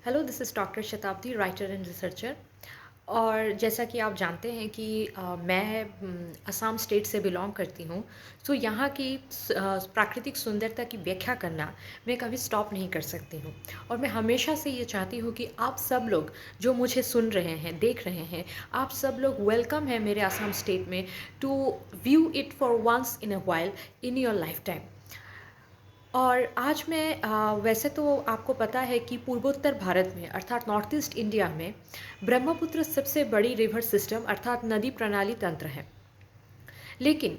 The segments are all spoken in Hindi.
हेलो, दिस इज़ डॉक्टर शताब्दी, राइटर एंड रिसर्चर। और जैसा कि आप जानते हैं कि मैं असम स्टेट से बिलोंग करती हूँ। सो यहाँ की प्राकृतिक सुंदरता की व्याख्या करना मैं कभी स्टॉप नहीं कर सकती हूँ। और मैं हमेशा से ये चाहती हूँ कि आप सब लोग जो मुझे सुन रहे हैं, देख रहे हैं, आप सब लोग वेलकम है मेरे असम स्टेट में to view it for once in a while in your lifetime. और आज मैं वैसे तो आपको पता है कि पूर्वोत्तर भारत में अर्थात नॉर्थ ईस्ट इंडिया में ब्रह्मपुत्र सबसे बड़ी रिवर सिस्टम अर्थात नदी प्रणाली तंत्र है। लेकिन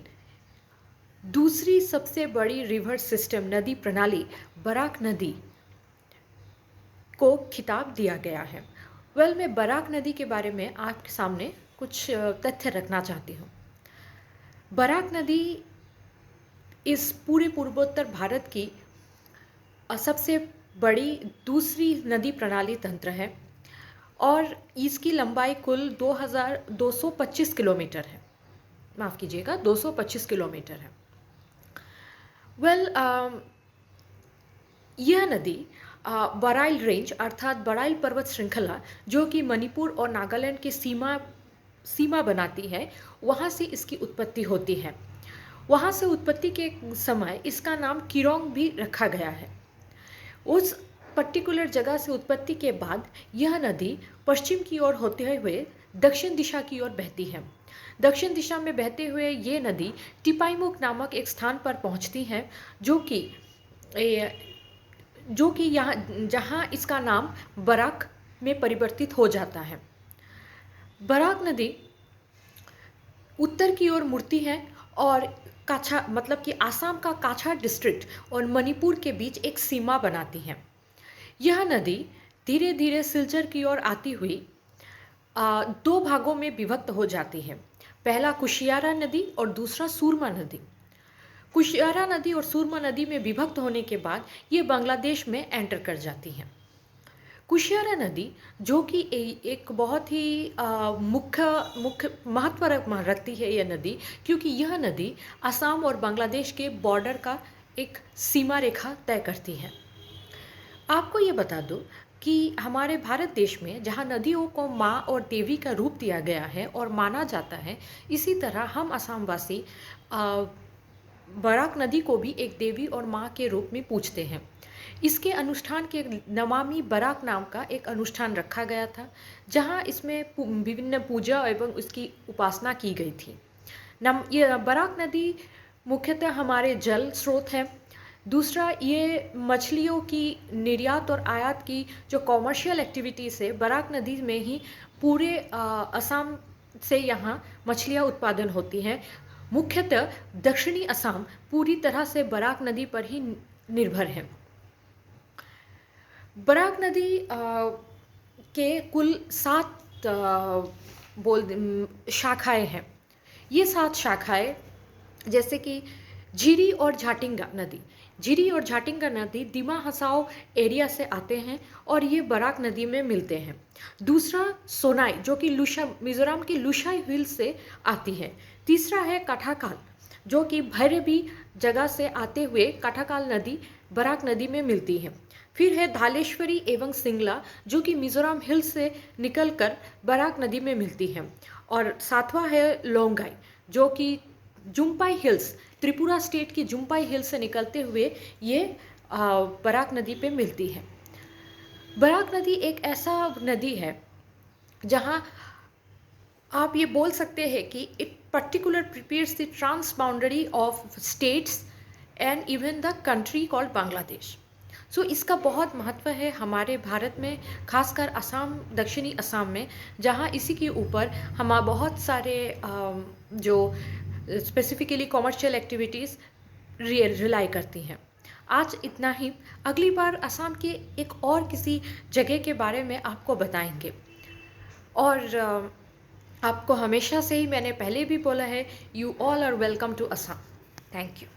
दूसरी सबसे बड़ी रिवर सिस्टम नदी प्रणाली बराक नदी को खिताब दिया गया है। मैं बराक नदी के बारे में आपके सामने कुछ तथ्य रखना चाहती हूँ। बराक नदी इस पूरे पूर्वोत्तर भारत की सबसे बड़ी दूसरी नदी प्रणाली तंत्र है और इसकी लंबाई कुल 2225 किलोमीटर है। माफ़ कीजिएगा, 225 किलोमीटर है। वेल यह नदी बराइल रेंज अर्थात बराइल पर्वत श्रृंखला जो कि मणिपुर और नागालैंड की सीमा बनाती है, वहाँ से इसकी उत्पत्ति होती है। वहाँ से उत्पत्ति के समय इसका नाम किरोंग भी रखा गया है। उस पर्टिकुलर जगह से उत्पत्ति के बाद यह नदी पश्चिम की ओर होते हुए दक्षिण दिशा की ओर बहती है। दक्षिण दिशा में बहते हुए ये नदी टिपाईमुख नामक एक स्थान पर पहुंचती है जो कि यहाँ जहाँ इसका नाम बराक में परिवर्तित हो जाता है। बराक नदी उत्तर की ओर मुड़ती है और काछा मतलब कि आसाम का काछा डिस्ट्रिक्ट और मणिपुर के बीच एक सीमा बनाती है। यह नदी धीरे धीरे सिलचर की ओर आती हुई दो भागों में विभक्त हो जाती है। पहला कुशियारा नदी और दूसरा सूरमा नदी। कुशियारा नदी और सूरमा नदी में विभक्त होने के बाद ये बांग्लादेश में एंटर कर जाती हैं। कुशियारा नदी जो कि एक बहुत ही मुख्य मुख्य महत्व रखती है यह नदी, क्योंकि यह नदी असम और बांग्लादेश के बॉर्डर का एक सीमा रेखा तय करती है। आपको ये बता दूं कि हमारे भारत देश में जहाँ नदियों को माँ और देवी का रूप दिया गया है और माना जाता है, इसी तरह हम असमवासी बराक नदी को भी एक देवी और माँ के रूप में पूजते हैं। इसके अनुष्ठान के नमामि बराक नाम का एक अनुष्ठान रखा गया था, जहाँ इसमें विभिन्न पूजा एवं उसकी उपासना की गई थी। ये बराक नदी मुख्यतः हमारे जल स्रोत है। दूसरा, ये मछलियों की निर्यात और आयात की जो कॉमर्शियल एक्टिविटीज़ है, बराक नदी में ही पूरे असम से यहाँ मछलियाँ उत्पादन होती हैं। मुख्यतः दक्षिणी असम पूरी तरह से बराक नदी पर ही निर्भर है। बराक नदी के कुल 7 शाखाएं हैं। ये 7 शाखाएं जैसे कि झीरी और झाटिंगा नदी। झीरी और झाटिंगा नदी दिमा हसाओ एरिया से आते हैं और ये बराक नदी में मिलते हैं। दूसरा सोनाई जो कि मिजोरम की लुशाई हिल्स से आती है। तीसरा है काठाकाल जो कि भैरवी जगह से आते हुए काठाकाल नदी बराक नदी में मिलती है। फिर है धालेश्वरी एवं सिंगला जो कि मिजोरम हिल्स से निकलकर बराक नदी में मिलती है। और सातवां है लोंगाई जो कि जुम्पाई हिल्स, त्रिपुरा स्टेट की जुम्पाई हिल्स से निकलते हुए ये बराक नदी पे मिलती है। बराक नदी एक ऐसा नदी है जहाँ आप ये बोल सकते हैं कि it particular prepares the trans boundary of states and even the country called Bangladesh. So इसका बहुत महत्व है हमारे भारत में, खासकर असम, दक्षिणी असम में, जहाँ इसी के ऊपर हम बहुत सारे जो स्पेसिफिकली कॉमर्शियल एक्टिविटीज़ रिलाई करती हैं। आज इतना ही। अगली बार असम के एक और किसी जगह के बारे में आपको बताएंगे। और आपको हमेशा से ही मैंने पहले भी बोला है, you all are welcome to Assam. Thank you.